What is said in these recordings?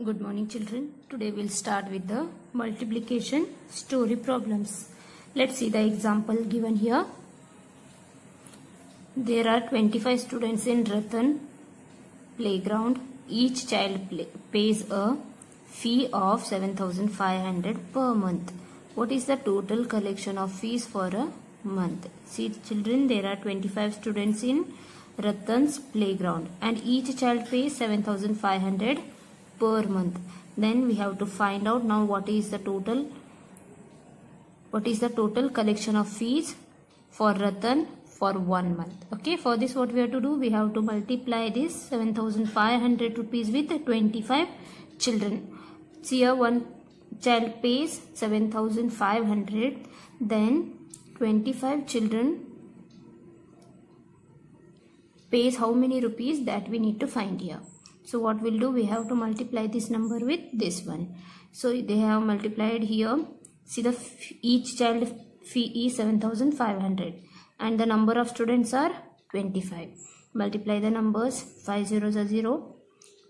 Good morning children. Today we'll start with the multiplication story problems. Let's see the example given here. There are 25 students in Ratan playground. Each child pays a fee of 7,500 per month. What is the total collection of fees for a month? See children, there are 25 students in Ratan's playground and each child pays 7,500 per month. Then we have to find out now what is the total collection of fees for Ratan for 1 month. Okay, for this what we have to do, we have to multiply this 7,500 rupees with 25 children. See here, one child pays 7,500, then 25 children pays how many rupees, that we need to find here. So what we'll do, we have to multiply this number with this one. So they have multiplied here. See, each child fee is 7,500 and the number of students are 25. Multiply the numbers. 5 zeros are 0.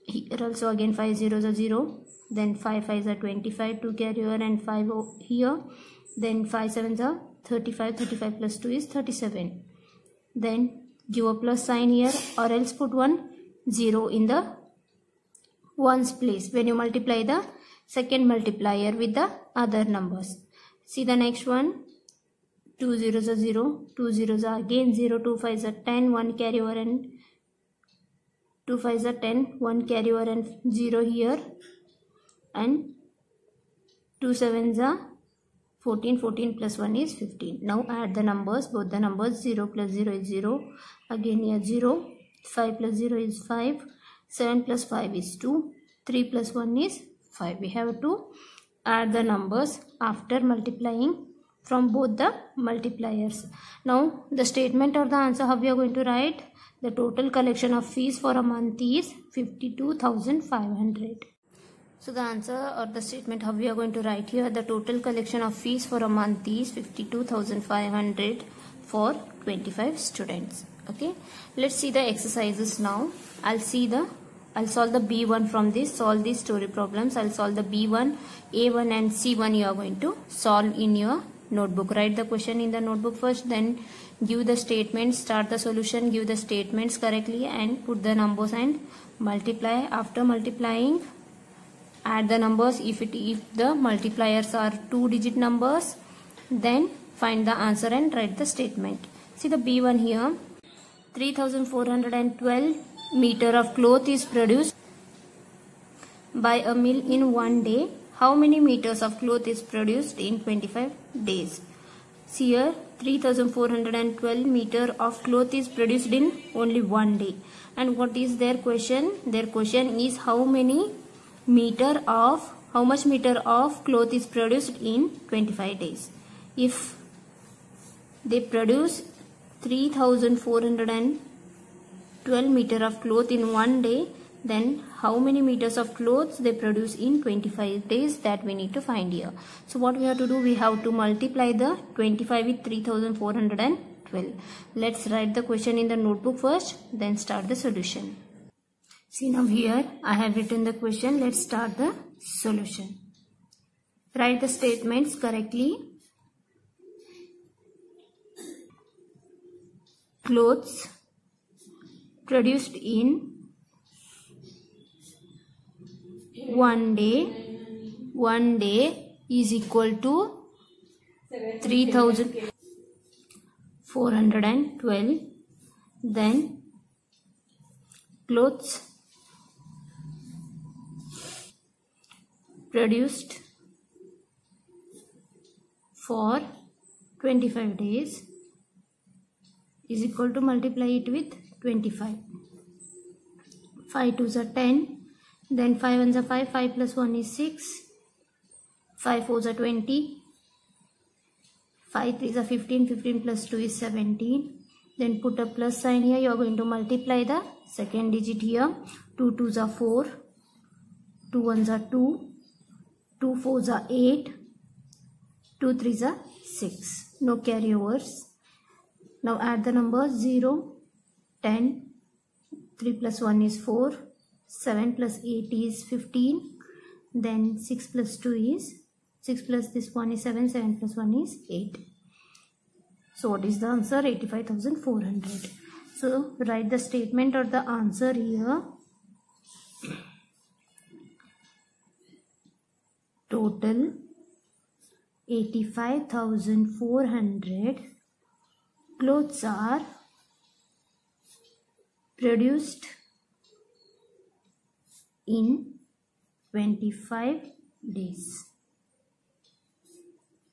Here also again 5 zeros are 0. Then 5 5s are 25, 2 carry over and 5 here. Then 5 7s are 35. 35 plus 2 is 37. Then give a plus sign here or else put 1 0 in the ones place when you multiply the second multiplier with the other numbers. See the next one. 2 zeros are 0, 2 zeros are again 0, 2 5s are 10, 1 carry over and 2 5s are 10, 1 carry over and 0 here, and 2 7s are 14, 14 plus 1 is 15. Now add the numbers, both the numbers. 0 plus 0 is 0, again here 0, 5 plus 0 is 5, 7 plus 5 is 2, 3 plus 1 is 5. We have to add the numbers after multiplying from both the multipliers. Now the statement or the answer, how we are going to write? The total collection of fees for a month is 52,500. So the answer or the statement, how we are going to write here? The total collection of fees for a month is 52,500 for 25 students. Okay, let's see the exercises now. I'll solve the B1 from this. Solve these story problems. I'll solve the B1, A1 and C1 you are going to solve in your notebook. Write the question in the notebook first, then give the statements, start the solution, give the statements correctly and put the numbers and multiply. After multiplying, add the numbers. If the multipliers are 2-digit numbers, then find the answer and write the statement. See the B1 here. 3,412 meter of cloth is produced by a mill in 1 day. How many meters of cloth is produced in 25 days? See here, 3,412 meter of cloth is produced in only 1 day. And what is their question? Their question is how much meter of cloth is produced in 25 days. If they produce 3,412 meter of cloth in 1 day, then how many meters of clothes they produce in 25 days, that we need to find here. So what we have to do, we have to multiply the 25 with 3,412. Let's write the question in the notebook first, then start the solution. See now here I have written the question. Let's start the solution. Write the statements correctly. Clothes produced in 1 day is equal to 3,412. Then clothes produced for 25 days is equal to, multiply it with 25. 5 2s are 10. Then 5 1s are 5. 5 plus 1 is 6. 5 4s are 20. 5 3s are 15. 15 plus 2 is 17. Then put a plus sign here. You are going to multiply the second digit here. 2 2s are 4. 2 1s are 2. 2 4s are 8. 2 3s are 6. No carryovers. Now add the numbers. 0, 10, 3 plus 1 is 4, 7 plus 8 is 15, then 6 plus 2 is 6 plus this one is 7, 7 plus 1 is 8. So what is the answer? 85,400. So write the statement or the answer here. Total 85,400 clothes are produced in 25 days.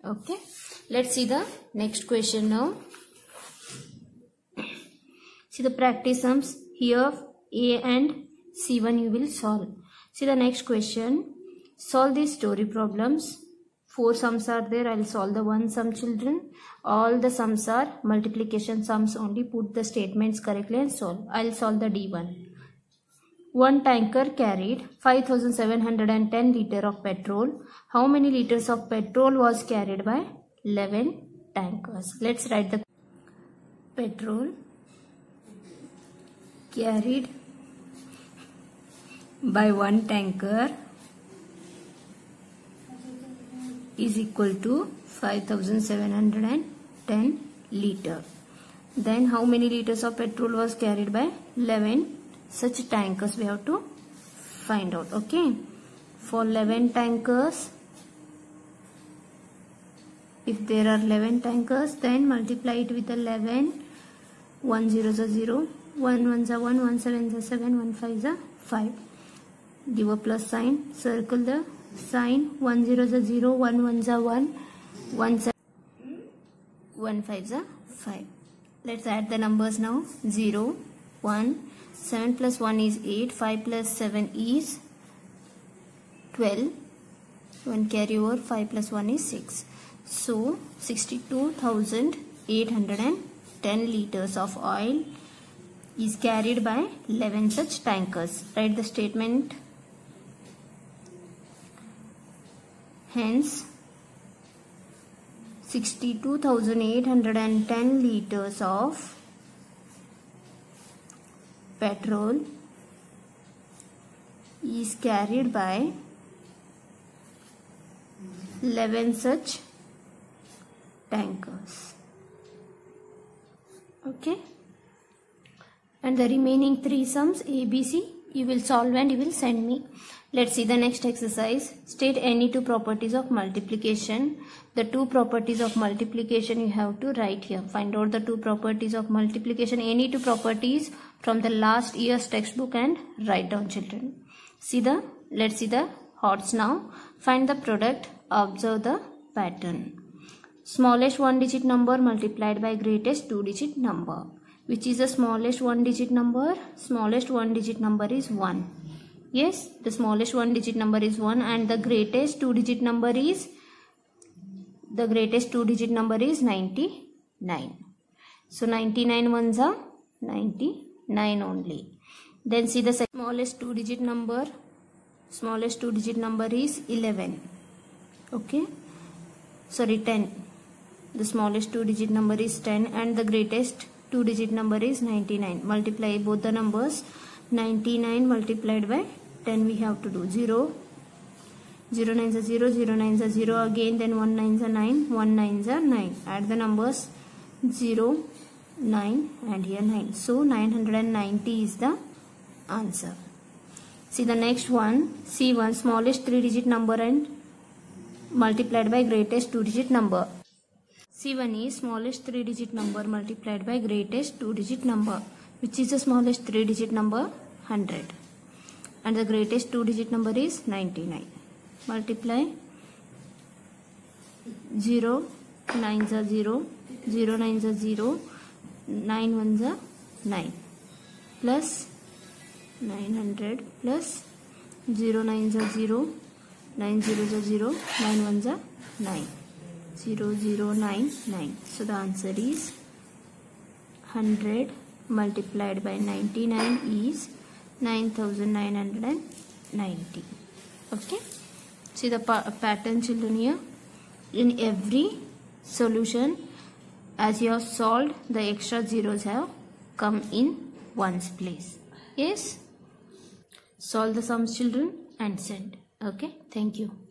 Okay, let's see the next question now. See the practice sums here. A and C1 you will solve. See the next question. Solve these story problems. 4 sums are there. I will solve the one sum, children. All the sums are multiplication sums only. Put the statements correctly and solve. I will solve the D1. One tanker carried 5,710 liters of petrol. How many liters of petrol was carried by 11 tankers? Let's write the petrol carried by one tanker is equal to 5,710 liter. Then how many liters of petrol was carried by 11 such tankers? We have to find out. Okay, for 11 tankers, if there are 11 tankers, then multiply it with 11. 1 0 is 0, 1 1 is 1, 1 7 is 7, 1 5 is 5. Give a plus sign, circle the sign. 1 0 is 0, 1 1 is 1, 1 7, 1 5 is 5. Let's add the numbers now. 0 1, 7 plus 1 is 8, 5 plus 7 is 12, 1 carry over, 5 plus 1 is 6. So 62,810 liters of oil is carried by 11 such tankers. Write the statement. Hence 62,810 liters of petrol is carried by 11 such tankers. Okay, and the remaining 3 sums A, B, C you will solve and you will send me. Let's see the next exercise. State any 2 properties of multiplication. The 2 properties of multiplication you have to write here. Find out the 2 properties of multiplication. Any 2 properties from the last year's textbook and write down, children. Let's see the odds now. Find the product. Observe the pattern. Smallest 1-digit number multiplied by greatest 2-digit number. Which is the smallest 1-digit number? Smallest 1-digit number is 1. Yes, the smallest 1-digit number is 1, and the greatest 2-digit number is 99. So 99 ones are 99 only. Then see the smallest 2-digit number. Smallest 2-digit number is 11. Okay, sorry, 10. The smallest 2-digit number is 10 and the greatest 2-digit number is 99. Multiply both the numbers. 99 multiplied by 10 we have to do. 0 0 9 is 0, 0 9 is 0 again, then 1 9 is 9, 1 9 is 9. Add the numbers. 0 9 and here 9. So 990 is the answer. See the next one. C1, smallest 3-digit number and multiplied by greatest 2-digit number. C1 is smallest 3-digit number multiplied by greatest 2-digit number. Which is the smallest 3-digit number? 100. And the greatest 2-digit number is 99. Multiply. 0 9 is 0, 0 9 is 0, 9 1 is 9, plus 900 plus 0 9 is 0, 9 0 is 0, 9 1 is 9, 0 0 9 9. So the answer is 100 multiplied by 99 is 9,990. Okay, see the pattern, children. Here in every solution, as you have solved, the extra zeros have come in ones place. Yes, solve the sums, children, and send. Okay, thank you.